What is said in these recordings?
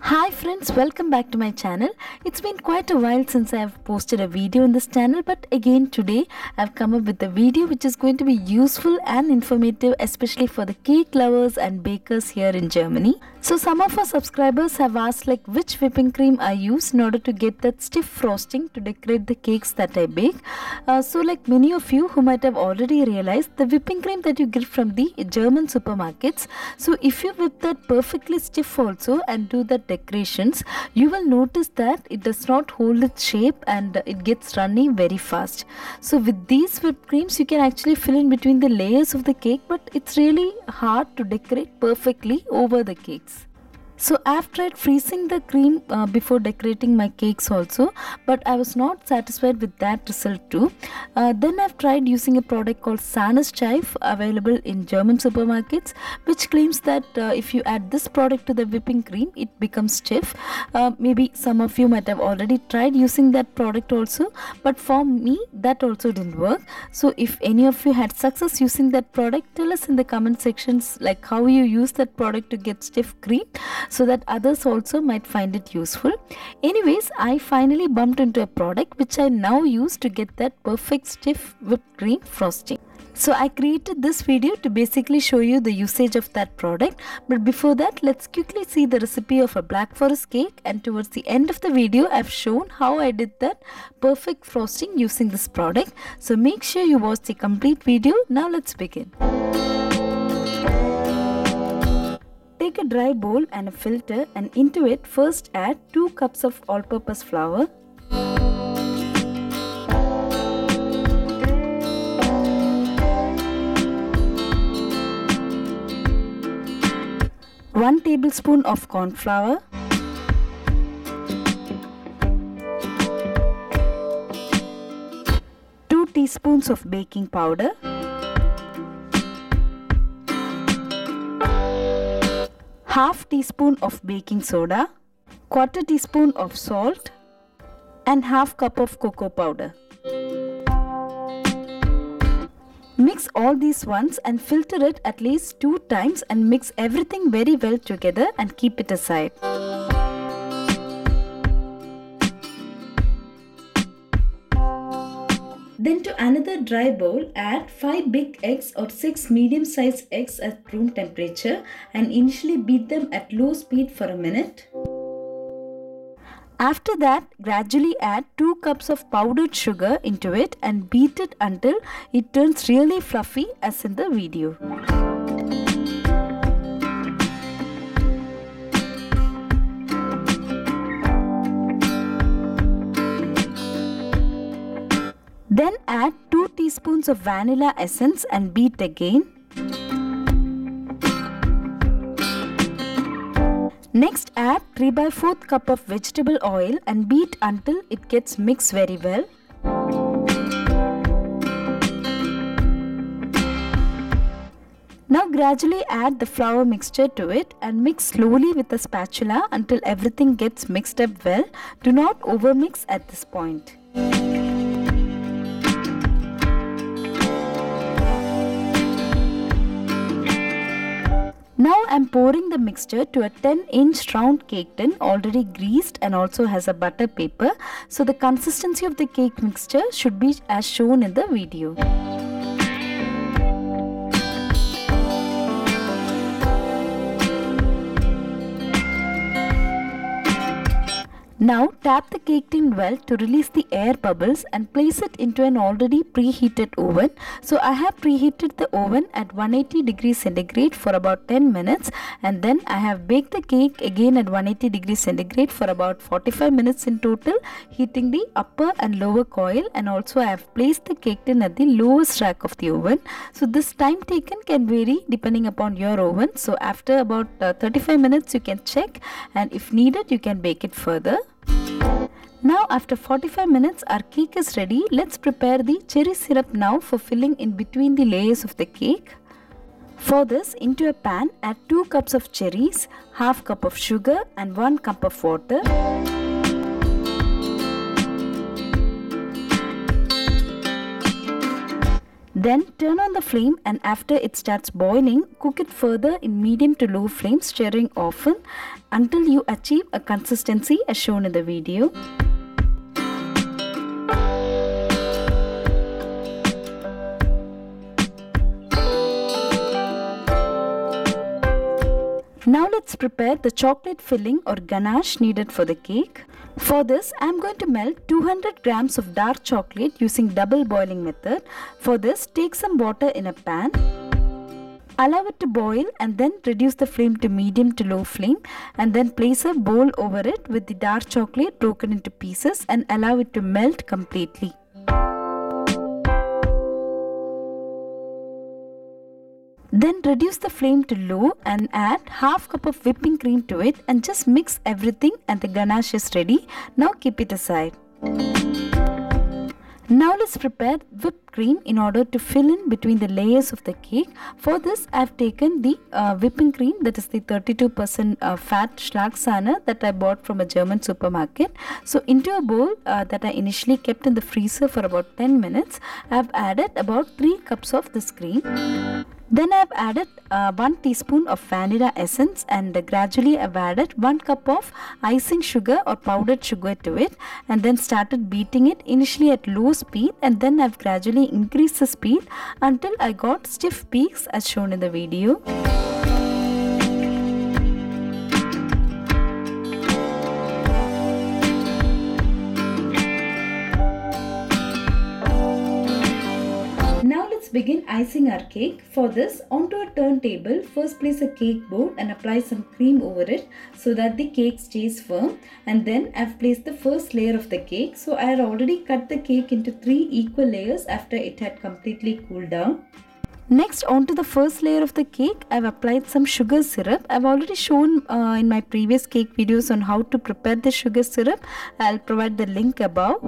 Hi friends, welcome back to my channel. It's been quite a while since I have posted a video on this channel, but again today I've come up with a video which is going to be useful and informative, especially for the cake lovers and bakers here in Germany. So some of our subscribers have asked which whipping cream I use in order to get that stiff frosting to decorate the cakes that I bake. So like many of you who might have already realized, the whipping cream that you get from the German supermarkets, so if you whip that perfectly stiff also and do that decorations, you will notice that it does not hold its shape and it gets runny very fast. So with these whipped creams you can actually fill in between the layers of the cake, but it's really hard to decorate perfectly over the cakes. So I've tried freezing the cream before decorating my cakes also, but I was not satisfied with that result too. Then I've tried using a product called Schlagsahne, available in German supermarkets, which claims that if you add this product to the whipping cream, it becomes stiff. Maybe some of you might have already tried using that product also, but for me that also didn't work. So if any of you had success using that product, tell us in the comment sections how you use that product to get stiff cream, so that others also might find it useful. Anyways, I finally bumped into a product which I now use to get that perfect stiff whipped cream frosting. So I created this video to basically show you the usage of that product, but before that let's quickly see the recipe of a black forest cake, and towards the end of the video I've shown how I did that perfect frosting using this product. So make sure you watch the complete video. Now let's begin. Take a dry bowl and a filter, and into it first add 2 cups of all-purpose flour, 1 tablespoon of corn flour, 2 teaspoons of baking powder, half teaspoon of baking soda, 1/4 teaspoon of salt, and half cup of cocoa powder. Mix all these once and filter it at least 2 times, and mix everything very well together and keep it aside. Then to another dry bowl, add 5 big eggs or 6 medium-sized eggs at room temperature and initially beat them at low speed for a minute. After that, gradually add 2 cups of powdered sugar into it and beat it until it turns really fluffy as in the video. Then add 2 teaspoons of vanilla essence and beat again. Next add 3/4 cup of vegetable oil and beat until it gets mixed very well. Now gradually add the flour mixture to it and mix slowly with a spatula until everything gets mixed up well. Do not overmix at this point. Now I'm pouring the mixture to a 10-inch round cake tin already greased and also has a butter paper. So the consistency of the cake mixture should be as shown in the video. Now tap the cake tin well to release the air bubbles and place it into an already preheated oven. So I have preheated the oven at 180 degrees centigrade for about 10 minutes, and then I have baked the cake again at 180 degrees centigrade for about 45 minutes in total, heating the upper and lower coil, and also I have placed the cake tin at the lowest rack of the oven. So this time taken can vary depending upon your oven. So after about 35 minutes you can check, and if needed you can bake it further. Now after 45 minutes our cake is ready. Let's prepare the cherry syrup now for filling in between the layers of the cake. For this, into a pan add 2 cups of cherries, half cup of sugar and 1 cup of water. Then turn on the flame, and after it starts boiling, cook it further in medium to low flame, stirring often until you achieve a consistency as shown in the video. Now let's prepare the chocolate filling or ganache needed for the cake. For this, I am going to melt 200 grams of dark chocolate using double boiling method. For this, take some water in a pan. Allow it to boil and then reduce the flame to medium to low flame, and then place a bowl over it with the dark chocolate broken into pieces and allow it to melt completely. Then reduce the flame to low and add half cup of whipping cream to it and just mix everything, and the ganache is ready. Now keep it aside. Now let's prepare whipped cream in order to fill in between the layers of the cake. For this, I have taken the whipping cream, that is the 32% fat Schlagsahne that I bought from a German supermarket. So into a bowl that I initially kept in the freezer for about 10 minutes, I have added about 3 cups of this cream. Then I have added 1 teaspoon of vanilla essence, and gradually I have added 1 cup of icing sugar or powdered sugar to it, and then started beating it initially at low speed, and then I have gradually increased the speed until I got stiff peaks as shown in the video. Now let's begin icing our cake. For this, onto a turntable, first place a cake board and apply some cream over it so that the cake stays firm. And then I've placed the first layer of the cake. So I had already cut the cake into 3 equal layers after it had completely cooled down. Next, onto the first layer of the cake, I've applied some sugar syrup. I've already shown in my previous cake videos on how to prepare the sugar syrup. I'll provide the link above.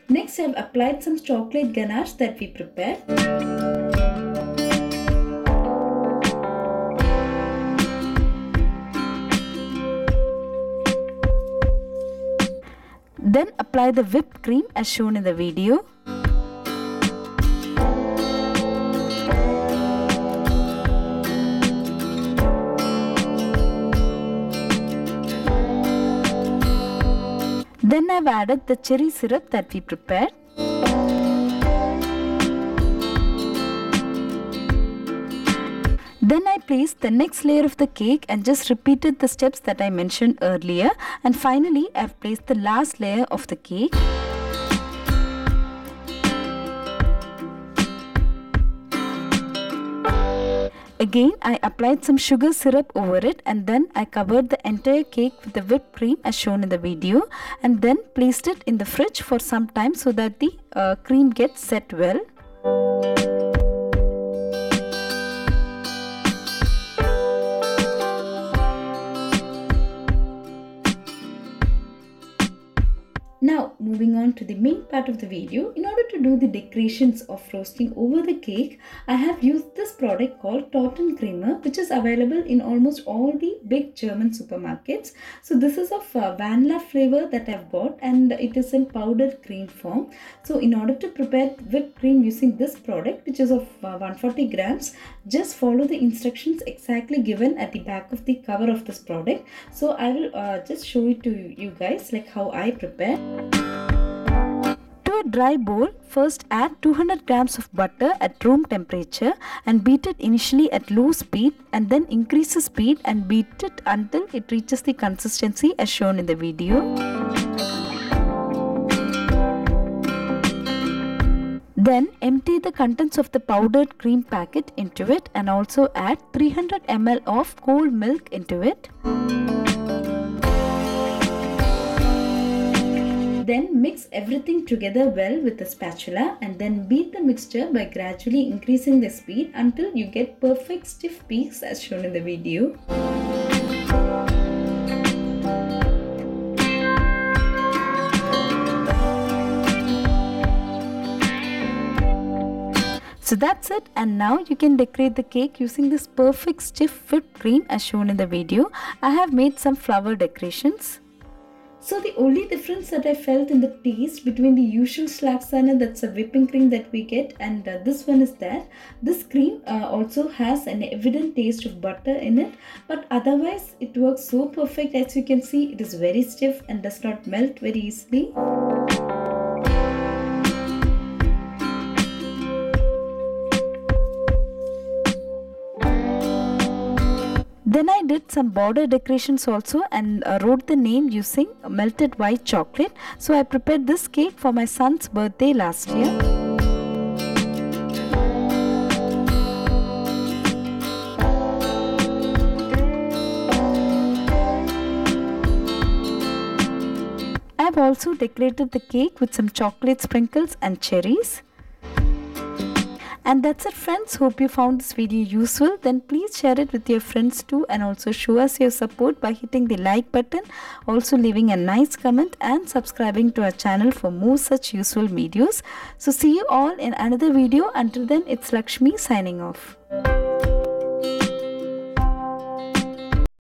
Next, I have applied some chocolate ganache that we prepared. Then apply the whipped cream as shown in the video. Then I have added the cherry syrup that we prepared. Then I placed the next layer of the cake and just repeated the steps that I mentioned earlier. And finally, I have placed the last layer of the cake. Again, I applied some sugar syrup over it, and then I covered the entire cake with the whipped cream as shown in the video, and then placed it in the fridge for some time so that the cream gets set well. Now moving on to the main part of the video. In order to do the decorations of frosting over the cake, I have used this product called Torten Creamer, which is available in almost all the big German supermarkets. So this is of vanilla flavor that I've got, and it is in powdered cream form. So in order to prepare whipped cream using this product, which is of 140 grams, just follow the instructions exactly given at the back of the cover of this product. So I will just show it to you guys like how I prepare. To a dry bowl, first add 200 grams of butter at room temperature and beat it initially at low speed, and then increase the speed and beat it until it reaches the consistency as shown in the video. Then empty the contents of the powdered cream packet into it and also add 300 ml of cold milk into it. Then mix everything together well with a spatula and then beat the mixture by gradually increasing the speed until you get perfect stiff peaks as shown in the video. So that's it, and now you can decorate the cake using this perfect stiff whipped cream as shown in the video. I have made some flower decorations. So the only difference that I felt in the taste between the usual Schlagsahne, that's a whipping cream that we get, and this one is that this cream also has an evident taste of butter in it, but otherwise it works so perfect. As you can see, it is very stiff and does not melt very easily. Then I did some border decorations also and wrote the name using melted white chocolate. So I prepared this cake for my son's birthday last year. I have also decorated the cake with some chocolate sprinkles and cherries. And that's it, friends. Hope you found this video useful. Then please share it with your friends too, and also show us your support by hitting the like button, also leaving a nice comment and subscribing to our channel for more such useful videos. So see you all in another video. Until then, it's Lakshmi signing off.